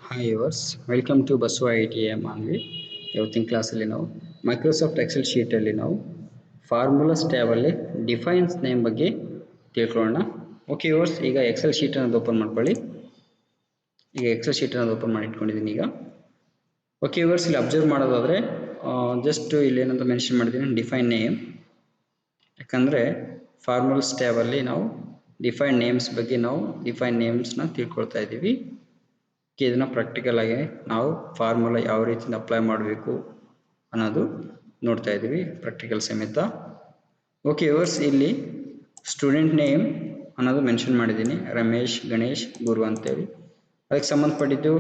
Hi yours, welcome to Basava ITM Manvi. ಇವತ್ತಿನ ಕ್ಲಾಸಲ್ಲಿ ನಾವು ಮೈಕ್ರೋಸಾಫ್ಟ್ ಎಕ್ಸೆಲ್ ಶೀಟಲ್ಲಿ ನಾವು ಫಾರ್ಮುಲಾಸ್ ಟ್ಯಾಬಲ್ಲಿ ಡಿಫೈನ್ಸ್ ನೇಮ್ ಬಗ್ಗೆ ತಿಳ್ಕೊಳ್ಳೋಣ. ಓಕೆ ಯುವರ್ಸ್, ಈಗ ಎಕ್ಸೆಲ್ ಶೀಟ್ ಅನ್ನೋದು ಓಪನ್ ಮಾಡ್ಕೊಳ್ಳಿ. ಈಗ ಎಕ್ಸೆಲ್ ಶೀಟ್ ಅನ್ನೋದು ಓಪನ್ ಮಾಡಿ ಇಟ್ಕೊಂಡಿದ್ದೀನಿ ಈಗ. ಓಕೆ ಯುವರ್ಸ್, ಇಲ್ಲಿ ಅಬ್ಸರ್ವ್ ಮಾಡೋದಾದರೆ ಜಸ್ಟ್ ಇಲ್ಲಿ ಏನಂತ ಮೆನ್ಷನ್ ಮಾಡಿದ್ದೀನಿ, ಡಿಫೈನ್ ನೇಮ್. ಯಾಕಂದರೆ ಫಾರ್ಮುಲಾಸ್ ಟ್ಯಾಬಲ್ಲಿ ನಾವು ಡಿಫೈನ್ ನೇಮ್ಸ್ ಬಗ್ಗೆ ನಾವು ಡಿಫೈನ್ ನೇಮ್ಸ್ನ ತಿಳ್ಕೊಳ್ತಾ ಇದ್ದೀವಿ. ಇದನ್ನು ಪ್ರಾಕ್ಟಿಕಲ್ ಆಗಿ ನಾವು ಫಾರ್ಮುಲಾ ಯಾವ ರೀತಿಯಿಂದ ಅಪ್ಲೈ ಮಾಡಬೇಕು ಅನ್ನೋದು ನೋಡ್ತಾ ಇದ್ದೀವಿ ಪ್ರಾಕ್ಟಿಕಲ್ ಸಮೇತ. ಓಕೆ ಯುವರ್ಸ್, ಇಲ್ಲಿ ಸ್ಟೂಡೆಂಟ್ ನೇಮ್ ಅನ್ನೋದು ಮೆನ್ಷನ್ ಮಾಡಿದ್ದೀನಿ, ರಮೇಶ್, ಗಣೇಶ್, ಗುರು ಅಂತೇಳಿ. ಅದಕ್ಕೆ ಸಂಬಂಧಪಟ್ಟಿದ್ದು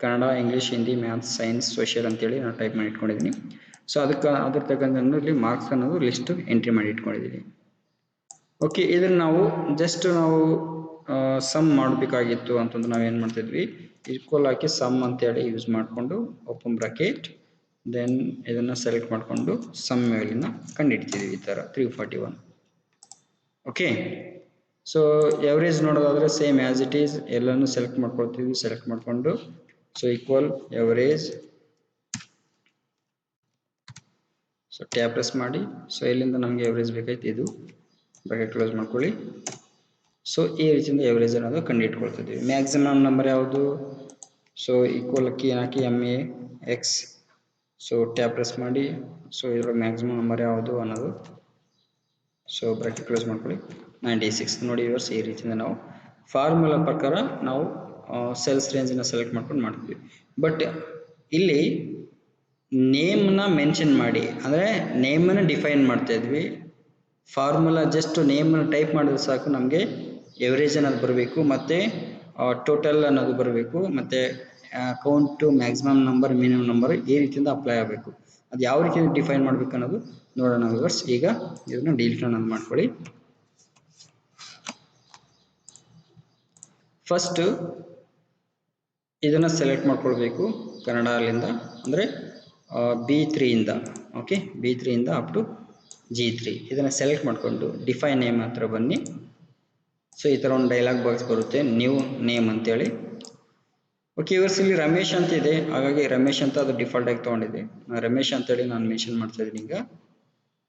Kannada, English, Hindi, maths, science, social ಅಂತೇಳಿ ನಾನು ಟೈಪ್ ಮಾಡಿ ಇಟ್ಕೊಂಡಿದ್ದೀನಿ. ಸೊ ಅದ್ರ ತಕ್ಕಂಥ ಇಲ್ಲಿ ಮಾರ್ಕ್ಸ್ ಅನ್ನೋದು ಲಿಸ್ಟ್ ಎಂಟ್ರಿ ಮಾಡಿ ಇಟ್ಕೊಂಡಿದ್ದೀನಿ. ಓಕೆ, ಇದನ್ನು ನಾವು ಜಸ್ಟ್ ನಾವು ಸಮ್ ಮಾಡಬೇಕಾಗಿತ್ತು ಅಂತಂದ್ರೆ ನಾವೇನು ಮಾಡ್ತಿದ್ವಿ, ಈಕ್ವಲ್ ಹಾಕಿ ಸಮ್ ಅಂತೇಳಿ ಯೂಸ್ ಮಾಡಿಕೊಂಡು ಓಪನ್ ಬ್ರಾಕೆಟ್, ದೆನ್ ಇದನ್ನು ಸೆಲೆಕ್ಟ್ ಮಾಡಿಕೊಂಡು ಸಮ್ ವ್ಯಾಲ್ಯೂನ ಕಂಡುಹಿಡ್ತಿದ್ವಿ ಈ ಥರ 341. ಓಕೆ, ಸೊ ಎವರೇಜ್ ನೋಡೋದಾದರೆ ಸೇಮ್ ಆ್ಯಸ್ ಇಟ್ ಈಸ್ ಎಲ್ಲನೂ ಸೆಲೆಕ್ಟ್ ಮಾಡ್ಕೊಳ್ತೀವಿ. ಸೆಲೆಕ್ಟ್ ಮಾಡಿಕೊಂಡು so equal average, so tab press ಮಾಡಿ. ಸೊ ಇಲ್ಲಿಂದ ನಮಗೆ ಎವರೇಜ್ ಬೇಕಾಯ್ತು, ಇದು ಬ್ರಾಕೆಟ್ ಕ್ಲೋಸ್ ಮಾಡ್ಕೊಳ್ಳಿ. ಸೊ ಈ ರೀತಿಯಿಂದ ಎವರೇಜ್ ಅನ್ನೋದು ಕಂಡುಹಿಟ್ಕೊಳ್ತಿದ್ವಿ. ಮ್ಯಾಕ್ಸಿಮಮ್ ನಂಬರ್ ಯಾವುದು, ಸೊ ಈಕ್ವಲ್ ಕೀ ಹಾಕಿ MAX, ಸೊ ಟ್ಯಾಬ್ ಪ್ರೆಸ್ ಮಾಡಿ. ಸೊ ಇದರ ಮ್ಯಾಕ್ಸಿಮಮ್ ನಂಬರ್ ಯಾವುದು ಅನ್ನೋದು, ಸೊ ಬ್ರಾಕೆಟ್ ಕ್ಲೋಸ್ ಮಾಡ್ಕೊಳ್ಳಿ, 96. ನೋಡಿ ಯುವರ್ಸ್, ಈ ರೀತಿಯಿಂದ ನಾವು ಫಾರ್ಮುಲಾ ಪ್ರಕಾರ ನಾವು ಸೆಲ್ಸ್ ರೇಂಜನ್ನು ಸೆಲೆಕ್ಟ್ ಮಾಡ್ಕೊಂಡು ಮಾಡ್ತೀವಿ. ಬಟ್ ಇಲ್ಲಿ ನೇಮ್ನ ಮೆನ್ಷನ್ ಮಾಡಿ, ಅಂದರೆ ನೇಮನ್ನು ಡಿಫೈನ್ ಮಾಡ್ತಾ ಇದ್ವಿ. ಫಾರ್ಮುಲಾ ಜಸ್ಟ್ ನೇಮನ್ನು ಟೈಪ್ ಮಾಡಿದ್ರೆ ಸಾಕು, ನಮಗೆ ಎವರೇಜ್ ಅನ್ನೋದು ಬರಬೇಕು, ಮತ್ತು ಟೋಟಲ್ ಅನ್ನೋದು ಬರಬೇಕು, ಮತ್ತು count, maximum number, minimum number ಈ ರೀತಿಯಿಂದ ಅಪ್ಲೈ ಆಗಬೇಕು. ಅದು ಯಾವ ರೀತಿಯಿಂದ ಡಿಫೈನ್ ಮಾಡಬೇಕು ಅನ್ನೋದು ನೋಡೋಣ ವ್ಯೂವರ್ಸ್. ಈಗ ಇದನ್ನು ಡಿಲೀಟ್ ಅನ್ನೋದು ಮಾಡ್ಕೊಳ್ಳಿ. ಫಸ್ಟು ಇದನ್ನು ಸೆಲೆಕ್ಟ್ ಮಾಡ್ಕೊಳ್ಬೇಕು ಕನ್ನಡ ಅಲ್ಲಿಂದ, ಅಂದರೆ B3ಇಂದ. ಓಕೆ, B3ಇಂದ ಅಪ್ ಟು G3 ಇದನ್ನು ಸೆಲೆಕ್ಟ್ ಮಾಡಿಕೊಂಡು ಡಿಫೈನ್ ನೇಮ್ ಹತ್ರ ಬನ್ನಿ. ಸೊ ಈ ಥರ ಒಂದು ಡೈಲಾಗ್ ಬಾಕ್ಸ್ ಬರುತ್ತೆ, ನ್ಯೂ ನೇಮ್ ಅಂತೇಳಿ. ಓಕೆ ಯುವರ್ಸ್, ಇಲ್ಲಿ ರಮೇಶ್ ಅಂತ ಇದೆ, ಹಾಗಾಗಿ ರಮೇಶ್ ಅಂತ ಅದು ಡಿಫಾಲ್ಟ್ ಆಗಿ ತೊಗೊಂಡಿದೆ. ರಮೇಶ್ ಅಂತೇಳಿ ನಾನು ಮೆನ್ಷನ್ ಮಾಡ್ತಾ ಇದ್ದೀನಿ ಈಗ.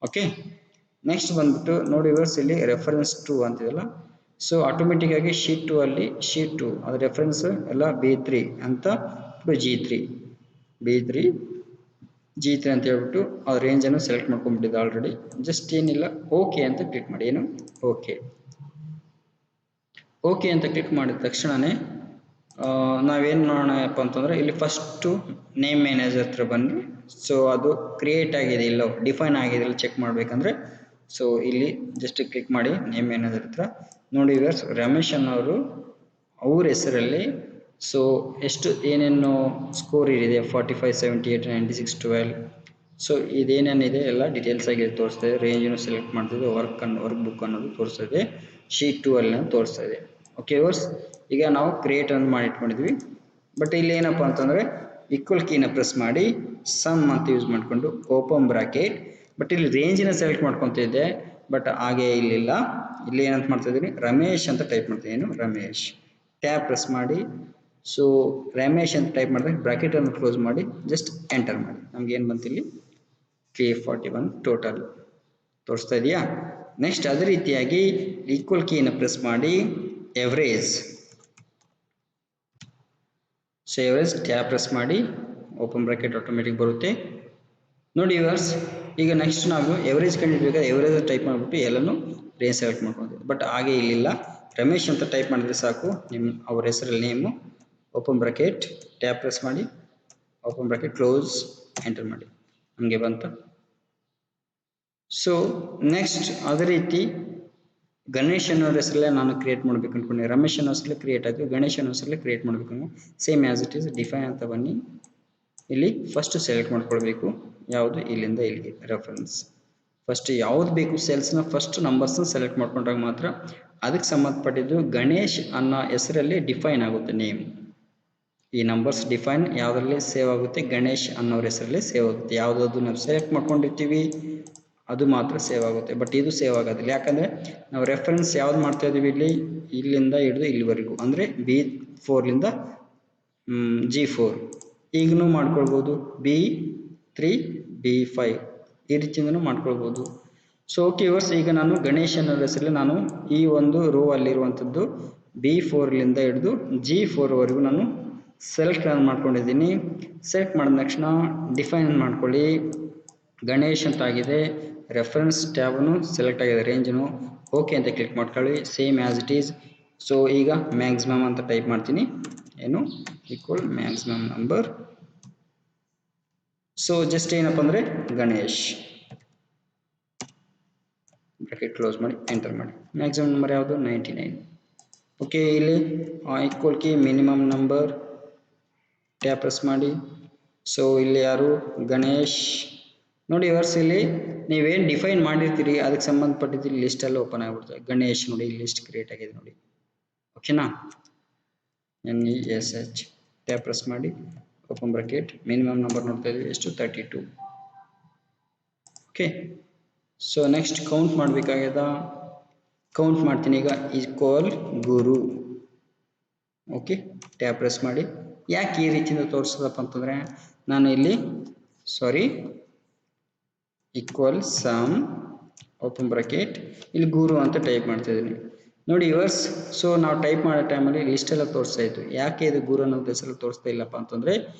ಓಕೆ, ನೆಕ್ಸ್ಟ್ ಬಂದ್ಬಿಟ್ಟು ನೋಡಿ ಯುವರ್ಸ್, ಇಲ್ಲಿ ರೆಫರೆನ್ಸ್ ಟು ಅಂತಿದೆಲ್ಲ. ಸೊ ಆಟೋಮೆಟಿಕ್ ಆಗಿ ಶೀಟ್ 2 ಅಲ್ಲಿ ಶೀಟ್ 2 ಅದು ರೆಫರೆನ್ಸ್ ಎಲ್ಲ B3 ಅಂತ G3 B3 G3 ಅಂತ ಹೇಳ್ಬಿಟ್ಟು ಆ ರೇಂಜನ್ನು ಸೆಲೆಕ್ಟ್ ಮಾಡ್ಕೊಂಡ್ಬಿಟ್ಟಿದೆ ಆಲ್ರೆಡಿ. ಜಸ್ಟ್ ಏನಿಲ್ಲ, ಓಕೆ ಅಂತ ಕ್ಲಿಕ್ ಮಾಡಿ. ಏನು ಓಕೆ, ಓಕೆ ಅಂತ ಕ್ಲಿಕ್ ಮಾಡಿದ ತಕ್ಷಣವೇ ನಾವೇನು ಮಾಡೋಣಪ್ಪ ಅಂತಂದರೆ, ಇಲ್ಲಿ ಫಸ್ಟು ನೇಮ್ ಮ್ಯಾನೇಜರ್ ಹತ್ರ ಬನ್ನಿ. ಸೊ ಅದು ಕ್ರಿಯೇಟ್ ಆಗಿದೆ ಇಲ್ಲೋ ಡಿಫೈನ್ ಆಗಿದೆ ಇಲ್ಲ ಚೆಕ್ ಮಾಡಬೇಕಂದ್ರೆ, ಸೊ ಇಲ್ಲಿ ಜಸ್ಟ್ ಕ್ಲಿಕ್ ಮಾಡಿ ನೇಮ್ ಮ್ಯಾನೇಜರ್ ಹತ್ರ. ನೋಡಿ ಯುವರ್ಸ್, ರಮೇಶ್ ಅನ್ನೋರು ಅವ್ರ ಹೆಸರಲ್ಲಿ ಸೊ ಎಷ್ಟು ಏನೇನು ಸ್ಕೋರ್ ಇದೆ, 45, 78, 96, 12. ಸೊ ಇದೇನೇನಿದೆ ಎಲ್ಲ ಡೀಟೇಲ್ಸ್ ಆಗಿ ತೋರಿಸ್ತಾ ಇದೆ. ರೇಂಜನ್ನು ಸೆಲೆಕ್ಟ್ ಮಾಡ್ತಿದೆ, ವರ್ಕ್ ಬುಕ್ ಅನ್ನೋದು ತೋರಿಸ್ತಾ ಇದೆ, ಶೀಟ್ 2 ಅಲ್ಲಿ ತೋರಿಸ್ತಾ ಇದೆ. ಓಕೆ ಯುವರ್ಸ್, ಈಗ ನಾವು ಕ್ರಿಯೇಟ್ ಅನ್ನು ಮಾಡಿ ಇಟ್ಕೊಂಡಿದ್ವಿ. ಬಟ್ ಇಲ್ಲಿ ಏನಪ್ಪ ಅಂತಂದರೆ ಈಕ್ವಲ್ ಕೀನ ಪ್ರೆಸ್ ಮಾಡಿ ಸಮ್ ಅಂತ ಯೂಸ್ ಮಾಡಿಕೊಂಡು ಓಪನ್ ಬ್ರಾಕೆಟ್. ಬಟ್ ಇಲ್ಲಿ ರೇಂಜಿನ ಸೆಲೆಕ್ಟ್ ಮಾಡ್ಕೊತಿದ್ದೆ, ಬಟ್ ಹಾಗೆ ಇಲ್ಲಿಲ್ಲ. ಇಲ್ಲಿ ಏನಂತ ಮಾಡ್ತಾ ಇದ್ದೀನಿ, ರಮೇಶ್ ಅಂತ ಟೈಪ್ ಮಾಡ್ತಿದ್ದೀನಿ, ರಮೇಶ್. ಟ್ಯಾಬ್ ಪ್ರೆಸ್ ಮಾಡಿ. ಸೊ ರಮೇಶ್ ಅಂತ ಟೈಪ್ ಮಾಡಿದ್ರೆ ಬ್ರಾಕೆಟನ್ನು ಕ್ಲೋಸ್ ಮಾಡಿ ಜಸ್ಟ್ ಎಂಟರ್ ಮಾಡಿ. ನಮ್ಗೆ ಏನು ಬಂತು ಇಲ್ಲಿ 341 ಟೋಟಲ್ ತೋರಿಸ್ತಾ ಇದೆಯಾ. ನೆಕ್ಸ್ಟ್ ಅದೇ ರೀತಿಯಾಗಿ ಈಕ್ವಲ್ ಕೀನ ಪ್ರೆಸ್ ಮಾಡಿ average. So average tab press ಮಾಡಿ ಓಪನ್ ಬ್ರಾಕೆಟ್ ಆಟೋಮೆಟಿಕ್ ಬರುತ್ತೆ. ನೋಡಿ ಯುವರ್ಸ್, ಈಗ ನೆಕ್ಸ್ಟ್ ನಾವು ಎವರೇಜ್ ಕಂಡುಹಿಡಬೇಕಾದ್ರೆ ಎವರೇಜ್ ಟೈಪ್ ಮಾಡಿಬಿಟ್ಟು ಎಲ್ಲನೂ ರೇಂಜ್ ಸೆಲೆಕ್ಟ್ ಮಾಡ್ಕೊತೀವಿ. ಬಟ್ ಹಾಗೆ ಇಲ್ಲಿಲ್ಲ, ರಮೇಶ್ ಅಂತ ಟೈಪ್ ಮಾಡಿದ್ರೆ ಸಾಕು, ಅವ್ರ ಹೆಸರಲ್ಲಿ name. Open bracket tab press ಮಾಡಿ ಓಪನ್ ಬ್ರಾಕೆಟ್ ಕ್ಲೋಸ್ ಎಂಟರ್ ಮಾಡಿ, ನಮಗೆ ಬಂತು. ಸೊ ನೆಕ್ಸ್ಟ್ ಅದೇ ರೀತಿ ಗಣೇಶ್ ಅನ್ನೋರ ಹೆಸರಲ್ಲೇ ನಾನು ಕ್ರಿಯೇಟ್ ಮಾಡಬೇಕು ಅಂದ್ಕೊಂಡೆ. ರಮೇಶ್ ಅನ್ನೋ ಹೆಸರಲ್ಲೇ ಕ್ರಿಯೇಟ್ ಆಯಿತು, ಗಣೇಶ್ ಅನ್ನೋ ಹೆಸರಲ್ಲೇ ಕ್ರಿಯೇಟ್ ಮಾಡಬೇಕು. Same as it is define ಅಂತ ಬನ್ನಿ. ಇಲ್ಲಿ ಫಸ್ಟ್ ಸೆಲೆಕ್ಟ್ ಮಾಡ್ಕೊಳ್ಬೇಕು, ಯಾವುದು ಇಲ್ಲಿಂದ ಇಲ್ಲಿಗೆ ರೆಫರೆನ್ಸ್. ಫಸ್ಟ್ ಯಾವ್ದು ಬೇಕು ಸೆಲ್ಸ್ನ ಫಸ್ಟ್ ನಂಬರ್ಸ್ನ ಸೆಲೆಕ್ಟ್ ಮಾಡ್ಕೊಂಡಾಗ ಮಾತ್ರ ಅದಕ್ಕೆ ಸಂಬಂಧಪಟ್ಟಿದ್ದು ಗಣೇಶ್ ಅನ್ನೋ ಹೆಸರಲ್ಲಿ ಡಿಫೈನ್ ಆಗುತ್ತೆ ನೇಮ್. ಈ ನಂಬರ್ಸ್ ಡಿಫೈನ್ ಯಾವುದರಲ್ಲಿ ಸೇವ್ ಆಗುತ್ತೆ, ಗಣೇಶ್ ಅನ್ನೋರ ಹೆಸರಲ್ಲಿ ಸೇವ್ ಆಗುತ್ತೆ. ಯಾವುದಾದ್ರು ನಾವು ಸೆಲೆಕ್ಟ್ ಮಾಡ್ಕೊಂಡಿರ್ತೀವಿ ಅದು ಮಾತ್ರ ಸೇವ್ ಆಗುತ್ತೆ, ಬಟ್ ಇದು ಸೇವ್ ಆಗೋದಿಲ್ಲ. ಯಾಕಂದರೆ ನಾವು ರೆಫರೆನ್ಸ್ ಯಾವ್ದು ಮಾಡ್ತಾ ಇದ್ದೀವಿ, ಇಲ್ಲಿಂದ ಹಿಡಿದು ಇಲ್ಲಿವರೆಗೂ, ಅಂದರೆ B4ಲಿಂದ G4 ಈಗನೂ ಮಾಡ್ಕೊಳ್ಬೋದು, B3 B5 ಈ ರೀತಿಯಿಂದನೂ ಮಾಡ್ಕೊಳ್ಬೋದು. ಸೊ ಓಕೆ ವರ್ಸ್, ಈಗ ನಾನು ಗಣೇಶ್ ಅನ್ನೋ ಹೆಸರಲ್ಲಿ ನಾನು ಈ ಒಂದು ರೋ ಅಲ್ಲಿರುವಂಥದ್ದು B4ಲಿಂದ ಹಿಡಿದು G4ವರೆಗೂ ನಾನು ಸೆಲೆಕ್ಟ್ ಮಾಡ್ಕೊಂಡಿದ್ದೀನಿ. ಸೆಲೆಕ್ಟ್ ಮಾಡಿದ ತಕ್ಷಣ ಡಿಫೈನ್ ಮಾಡ್ಕೊಳ್ಳಿ. ಗಣೇಶ್ ಅಂತ ಆಗಿದೆ, ರೆಫರೆನ್ಸ್ ಟ್ಯಾಬನು ಸೆಲೆಕ್ಟ್ ಆಗಿದೆ, ರೇಂಜನು ಓಕೆ ಅಂತ ಕ್ಲಿಕ್ ಮಾಡ್ಕೊಳ್ಳಿ, same as it is. So ಈಗ ಮ್ಯಾಕ್ಸಿಮಮ್ ಅಂತ ಟೈಪ್ ಮಾಡ್ತೀನಿ, ಏನು equal maximum number. So just ಏನಪ್ಪ ಅಂದರೆ ಗಣೇಶ್ ಬ್ರಾಕೆಟ್ ಕ್ಲೋಸ್ ಮಾಡಿ ಎಂಟರ್ ಮಾಡಿ. ಮ್ಯಾಕ್ಸಿಮಮ್ ನಂಬರ್ ಯಾವುದು 99. ಓಕೆ, ಇಲ್ಲಿ ಈಕ್ವಲ್ ಕಿ ಮಿನಿಮಮ್ ನಂಬರ್ ಟ್ಯಾಪ್ ಪ್ರೆಸ್ ಮಾಡಿ. ಸೊ ಇಲ್ಲಿ ಯಾರು ಗಣೇಶ್ ನೋಡಿ ವರ್ಸ್, ಇಲ್ಲಿ ನೀವೇನು ಡಿಫೈನ್ ಮಾಡಿರ್ತೀರಿ ಅದಕ್ಕೆ ಸಂಬಂಧಪಟ್ಟಿದ್ದು ಲಿಸ್ಟಲ್ಲಿ ಓಪನ್ ಆಗಿಬಿಡ್ತದೆ. ಗಣೇಶ್ ನೋಡಿ ಲಿಸ್ಟ್ ಕ್ರಿಯೇಟ್ ಆಗಿದೆ ನೋಡಿ, ಓಕೆನಾ. NESH ಟ್ಯಾಪ್ ಪ್ರೆಸ್ ಮಾಡಿ ಓಪನ್ ಬ್ರಾಕೆಟ್, ಮಿನಿಮಮ್ ನಂಬರ್ ನೋಡ್ತಾ ಇದ್ವಿ ಎಷ್ಟು 32. ಓಕೆ, ಸೊ ನೆಕ್ಸ್ಟ್ ಕೌಂಟ್ ಮಾಡಬೇಕಾಗ್ಯದ, ಕೌಂಟ್ ಮಾಡ್ತೀನಿ ಈಗ. ಈಕ್ವಲ್ ಗುರು, ಓಕೆ ಟ್ಯಾಪ್ ಪ್ರೆಸ್ ಮಾಡಿ. ಯಾಕೆ ಈ ರೀತಿಯಿಂದ ತೋರಿಸೋದಪ್ಪ ಅಂತಂದರೆ, ನಾನು ಇಲ್ಲಿ ಈಕ್ವಲ್ ಸಮ್ ಓಪನ್ ಬ್ರಾಕೆಟ್ ಇಲ್ಲಿ ಗುರು ಅಂತ ಟೈಪ್ ಮಾಡ್ತಾ ಇದ್ದೀನಿ ನೋಡಿ ಯುವರ್ಸ್. ಸೊ ನಾವು ಟೈಪ್ ಮಾಡೋ ಟೈಮಲ್ಲಿ ಲಿಸ್ಟೆಲ್ಲ ತೋರಿಸ್ತಾ ಇತ್ತು. ಯಾಕೆ ಇದು ಗುರು ಅನ್ನೋದು ಹೆಸರು ತೋರಿಸ್ತಾ ಇಲ್ಲಪ್ಪ ಅಂತಂದರೆ,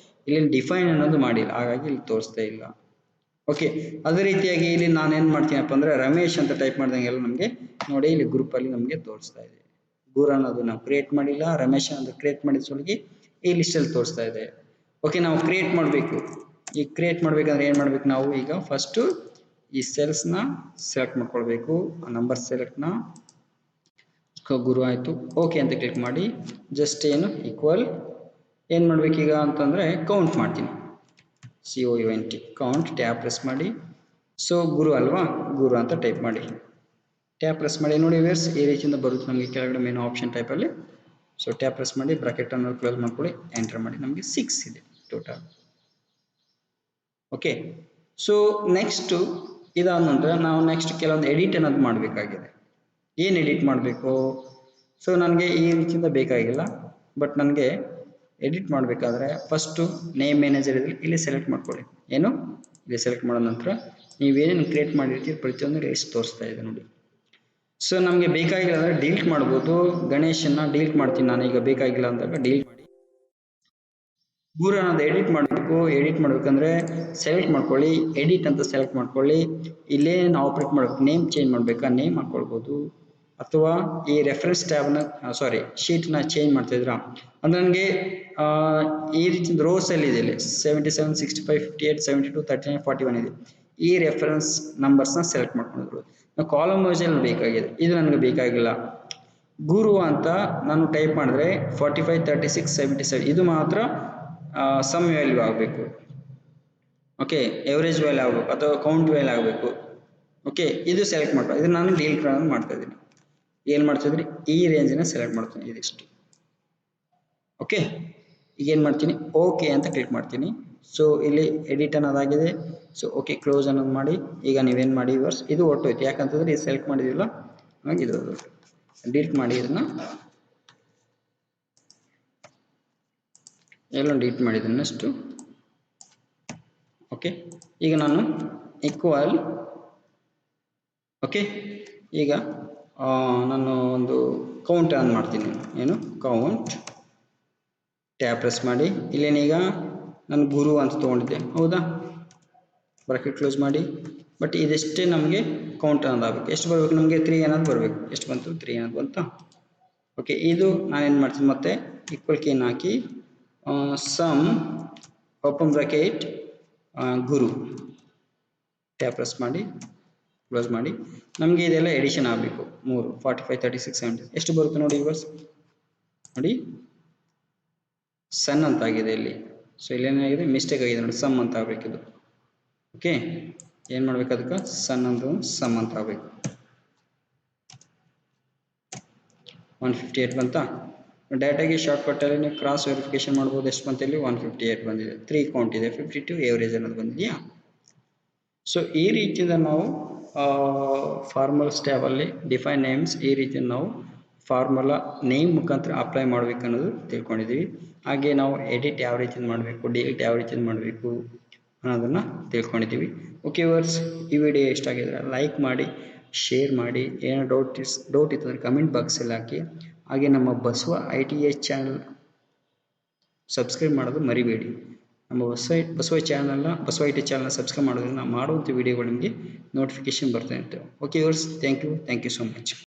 ಇಲ್ಲಿ ಡಿಫೈನ್ ಅನ್ನೋದು ಮಾಡಿಲ್ಲ, ಹಾಗಾಗಿ ಇಲ್ಲಿ ತೋರಿಸ್ತಾ ಇಲ್ಲ. ಓಕೆ, ಅದೇ ರೀತಿಯಾಗಿ ಇಲ್ಲಿ ನಾನೇನು ಮಾಡ್ತೀನಪ್ಪ ಅಂದರೆ ರಮೇಶ್ ಅಂತ ಟೈಪ್ ಮಾಡ್ದಂಗೆಲ್ಲ ನಮಗೆ ನೋಡಿ ಇಲ್ಲಿ ಗ್ರೂಪಲ್ಲಿ ನಮಗೆ ತೋರಿಸ್ತಾ ಇದೆ. ಗುರು ಅನ್ನೋದು ನಾವು ಕ್ರಿಯೇಟ್ ಮಾಡಿಲ್ಲ, ರಮೇಶ್ ಅನ್ನೋದು ಕ್ರಿಯೇಟ್ ಮಾಡಿದ ಸೊಲಿಗೆ ಈ ಲಿಸ್ಟಲ್ಲಿ ತೋರಿಸ್ತಾ ಇದೆ. ಓಕೆ, ನಾವು ಕ್ರಿಯೇಟ್ ಮಾಡಬೇಕು. ಈಗ ಕ್ರಿಯೇಟ್ ಮಾಡಬೇಕಂದ್ರೆ ಏನು ಮಾಡಬೇಕು ನಾವು, ಈಗ ಫಸ್ಟು ಈ ಸೆಲ್ಸ್ನ ಸೆಲೆಕ್ಟ್ ಮಾಡ್ಕೊಳ್ಬೇಕು, ಆ ನಂಬರ್ ಸೆಲೆಕ್ಟ್ನ. ಗುರು ಆಯಿತು, ಓಕೆ ಅಂತ ಕ್ಲಿಕ್ ಮಾಡಿ. ಜಸ್ಟ್ ಏನು ಈಕ್ವಲ್ ಏನು ಮಾಡಬೇಕೀಗ ಅಂತಂದರೆ ಕೌಂಟ್ ಮಾಡ್ತೀನಿ, COUNT ಕೌಂಟ್ ಟ್ಯಾಪ್ ಪ್ರೆಸ್ ಮಾಡಿ. ಸೊ ಗುರು ಅಲ್ವಾ, ಗುರು ಅಂತ ಟೈಪ್ ಮಾಡಿ ಟ್ಯಾಪ್ ಪ್ರೆಸ್ ಮಾಡಿ. ನೋಡಿ ವೇರ್ಸ್ ಈ ರೀತಿಯಿಂದ ಬರುತ್ತೆ ನಮಗೆ ಕೆಳಗಡೆ ಮೇನ್ ಆಪ್ಷನ್ ಟೈಪಲ್ಲಿ. ಸೊ ಟ್ಯಾಪ್ ಪ್ರೆಸ್ ಮಾಡಿ ಬ್ರಾಕೆಟನ್ನು ಕ್ಲೋಸ್ ಮಾಡ್ಕೊಳ್ಳಿ, ಎಂಟರ್ ಮಾಡಿ. ನಮಗೆ 6 ಇದೆ ಟೋಟಲ್. ಓಕೆ, ಸೊ ನೆಕ್ಸ್ಟು ಇದಾದ ನಂತರ ನಾವು ನೆಕ್ಸ್ಟ್ ಕೆಲವೊಂದು ಎಡಿಟ್ ಅನ್ನೋದು ಮಾಡಬೇಕಾಗಿದೆ. ಏನು ಎಡಿಟ್ ಮಾಡಬೇಕು, ಸೊ ನನಗೆ ಈ ರೀತಿಯಿಂದ ಬೇಕಾಗಿಲ್ಲ, ಬಟ್ ನನಗೆ ಎಡಿಟ್ ಮಾಡಬೇಕಾದ್ರೆ ಫಸ್ಟು ನೇಮ್ ಮ್ಯಾನೇಜರ್ ಇಲ್ಲಿ ಸೆಲೆಕ್ಟ್ ಮಾಡ್ಕೊಳ್ಳಿ. ಏನು ಇಲ್ಲಿ ಸೆಲೆಕ್ಟ್ ಮಾಡಿದ ನಂತರ ನೀವೇನೇನು ಕ್ರಿಯೇಟ್ ಮಾಡಿರ್ತೀರಿ ಪ್ರತಿಯೊಂದು ಲಿಸ್ಟ್ ತೋರಿಸ್ತಾ ಇದೆ ನೋಡಿ. ಸೊ ನಮಗೆ ಬೇಕಾಗಿಲ್ಲ ಅಂದರೆ ಡಿಲೀಟ್ ಮಾಡ್ಬೋದು. ಗಣೇಶನ್ನ ಡಿಲೀಟ್ ಮಾಡ್ತೀನಿ ನಾನು, ಈಗ ಬೇಕಾಗಿಲ್ಲ ಅಂದಾಗ ಡಿಲೀಟ್ ಮಾಡಿ. ಗುರು ಅನ್ನೋದು ಎಡಿಟ್ ಮಾಡಬೇಕು. ಎಡಿಟ್ ಮಾಡಬೇಕಂದ್ರೆ ಸೆಲೆಕ್ಟ್ ಮಾಡ್ಕೊಳ್ಳಿ, ಎಡಿಟ್ ಅಂತ ಸೆಲೆಕ್ಟ್ ಮಾಡ್ಕೊಳ್ಳಿ. ಇಲ್ಲೇನು ಆಪ್ರೇಟ್ ಮಾಡಬೇಕು, ನೇಮ್ ಚೇಂಜ್ ಮಾಡಬೇಕಾ, ನೇಮ್ ಹಾಕ್ಕೊಳ್ಬೋದು. ಅಥವಾ ಈ ರೆಫರೆನ್ಸ್ ಟ್ಯಾಬ್ನ ಶೀಟ್ನ ಚೇಂಜ್ ಮಾಡ್ತಾಯಿದ್ರಾ ಅಂದರೆ ನನಗೆ ಈ ರೀತಿಯಿಂದ ರೋಸಲ್ಲಿ ಇದೆ, ಇಲ್ಲಿ 77, 65, 58, 72, 39, 41 ಇದೆ. ಈ ರೆಫರೆನ್ಸ್ ನಂಬರ್ಸ್ನ ಸೆಲೆಕ್ಟ್ ಮಾಡ್ಕೊಂಡಿದ್ರು. ನಾವು ಕಾಲಮ್ ವೈಸಲ್ಲಿ ಬೇಕಾಗಿದೆ, ಇದು ನನಗೆ ಬೇಕಾಗಿಲ್ಲ. ಗುರು ಅಂತ ನಾನು ಟೈಪ್ ಮಾಡಿದ್ರೆ 45, 36, 77 ಇದು ಮಾತ್ರ ಸಮ್ ವ್ಯಾಲ್ಯೂ ಆಗಬೇಕು. ಓಕೆ, ಎವರೇಜ್ ವ್ಯಾಲ್ಯೂ ಆಗಬೇಕು ಅಥವಾ ಕೌಂಟ್ ವ್ಯಾಲ್ಯೂ ಆಗಬೇಕು. ಓಕೆ, ಇದು ಸೆಲೆಕ್ಟ್ ಮಾಡ್ಬೋದು. ಇದು ನಾನು ಡೀಲ್ ಮಾಡ್ತಾ ಇದ್ದೀನಿ. ಏನು ಮಾಡ್ತಿದ್ರಿ, ಈ ರೇಂಜನ್ನ ಸೆಲೆಕ್ಟ್ ಮಾಡ್ತೀನಿ ಇದಿಷ್ಟು. ಓಕೆ, ಈಗ ಏನು ಮಾಡ್ತೀನಿ, ಓಕೆ ಅಂತ ಕ್ಲಿಕ್ ಮಾಡ್ತೀನಿ. ಸೊ ಇಲ್ಲಿ ಎಡಿಟ್ ಅನ್ನೋದಾಗಿದೆ. ಸೊ ಓಕೆ ಕ್ಲೋಸ್ ಅನ್ನೋದು ಮಾಡಿ. ಈಗ ನೀವೇನು ಮಾಡಿ ವರ್ಸ್ ಇದು ಹೊಟ್ಟೋಯ್ತು, ಯಾಕಂತಂದರೆ ಇದು ಸೆಲೆಕ್ಟ್ ಮಾಡಿದಿಲ್ಲ, ಹಾಗೆ ಇದು ಡಿಲೀಟ್ ಮಾಡಿ. ಇದನ್ನು ಎಲ್ಲ ಡಿಲೀಟ್ ಮಾಡಿದ್ದನ್ನಷ್ಟು. ಓಕೆ, ಈಗ ನಾನು ಈಕ್ವಲ್ ಓಕೆ, ಈಗ ನಾನು ಒಂದು ಕೌಂಟ್ ಆನ್ ಮಾಡ್ತೀನಿ. ಏನು ಕೌಂಟ್ ಟ್ಯಾಪ್ ಪ್ರೆಸ್ ಮಾಡಿ. ಇಲ್ಲೇನೀಗ ನಾನು ಗುರು ಅಂತ ತೊಗೊಂಡಿದ್ದೆ, ಹೌದಾ, ಬ್ರಾಕೆಟ್ ಕ್ಲೋಸ್ ಮಾಡಿ. ಬಟ್ ಇದೆಷ್ಟೇ ನಮಗೆ ಕೌಂಟ್ ಅನ್ನೋದಾಗಬೇಕು. ಎಷ್ಟು ಬರಬೇಕು ನಮಗೆ, 3 ಅನ್ನೋದು ಬರಬೇಕು. ಎಷ್ಟು ಬಂತು, 3 ಅನ್ನೋದು ಬಂತಾ. ಓಕೆ, ಇದು ನಾನೇನು ಮಾಡ್ತೀನಿ, ಮತ್ತೆ ಈಕ್ವಲ್ ಕೀನ್ ಹಾಕಿ ಸಮ್ ಓಪನ್ ಬ್ರಾಕೆಟ್ ಗುರು ಟ್ಯಾಪ್ ಪ್ರೆಸ್ ಮಾಡಿ ಕ್ಲೋಸ್ ಮಾಡಿ. ನಮಗೆ ಇದೆಲ್ಲ ಎಡಿಷನ್ ಆಗಬೇಕು. 3, 45, 36, 70 ಎಷ್ಟು ಬರುತ್ತೆ ನೋಡಿ ಇವರ್ಸ್. ನೋಡಿ ಸನ್ ಅಂತ ಆಗಿದೆ ಇಲ್ಲಿ. ಸೊ ಇಲ್ಲೇನಾಗಿದೆ, ಮಿಸ್ಟೇಕ್ ಆಗಿದೆ ನೋಡಿ, ಸಮ್ ಅಂತ ಆಗಬೇಕಿದು. ಓಕೆ, ಏನು ಮಾಡ್ಬೇಕು, ಅದಕ್ಕೆ ಸನ್ ಅಂತ ಸಮ್ ಅಂತ ಆಗಬೇಕು. 158 ಬಂತಾ. ಡೈರೆಕ್ಟಾಗಿ ಶಾರ್ಟ್ಕಟ್ಟಲ್ಲಿ ನೀವು ಕ್ರಾಸ್ ವೆರಿಫಿಕೇಶನ್ ಮಾಡ್ಬೋದು. ಎಷ್ಟು ಬಂತು ಇಲ್ಲಿ, 158 ಬಂದಿದೆ. 3 ಕೌಂಟ್ ಇದೆ, 52 ಎವರೇಜ್ ಅನ್ನೋದು ಬಂದಿದೆಯಾ. ಸೊ ಈ ರೀತಿಯಿಂದ ನಾವು ಫಾರ್ಮಲ್ಸ್ ಟ್ಯಾಬಲ್ಲಿ ಡಿಫೈನ್ ನೇಮ್ಸ್ ಈ ರೀತಿಯಿಂದ ನಾವು ಫಾರ್ಮುಲಾ ನೇಮ್ ಮುಖಾಂತರ ಅಪ್ಲೈ ಮಾಡಬೇಕು ಅನ್ನೋದು ತಿಳ್ಕೊಂಡಿದ್ದೀವಿ. ಹಾಗೆ ನಾವು ಎಡಿಟ್ ಯಾವ ರೀತಿ ಮಾಡಬೇಕು, ಡಿಲೀಟ್ ಯಾವ ರೀತಿ ಮಾಡಬೇಕು ಅನ್ನೋದನ್ನು ತಿಳ್ಕೊಂಡಿದ್ದೀವಿ. ಓಕೆ ವರ್ಸ್, ಈ ವಿಡಿಯೋ ಇಷ್ಟ ಆಗಿದ್ರೆ ಲೈಕ್ ಮಾಡಿ, ಶೇರ್ ಮಾಡಿ. ಏನೋ ಡೌಟ್ ಇತ್ತಂದರೆ ಕಮೆಂಟ್ ಬಾಕ್ಸಲ್ಲಿ ಹಾಕಿ. ಹಾಗೆ ನಮ್ಮ ಬಸವ ITS ಚಾನಲ್ ಸಬ್ಸ್ಕ್ರೈಬ್ ಮಾಡೋದು ಮರಿಬೇಡಿ. ನಮ್ಮ ಬಸವ ITS ಚಾನಲ್ನ ಸಬ್ಸ್ಕ್ರೈಬ್ ಮಾಡೋದ್ರಿಂದ ನಾವು ಮಾಡುವಂಥ ವಿಡಿಯೋಗಳು ನಿಮಗೆ ನೋಟಿಫಿಕೇಶನ್ ಬರ್ತಾ ಇರ್ತವೆ. ಓಕೆ ವರ್ಸ್, ಥ್ಯಾಂಕ್ ಯು ಸೊ ಮಚ್.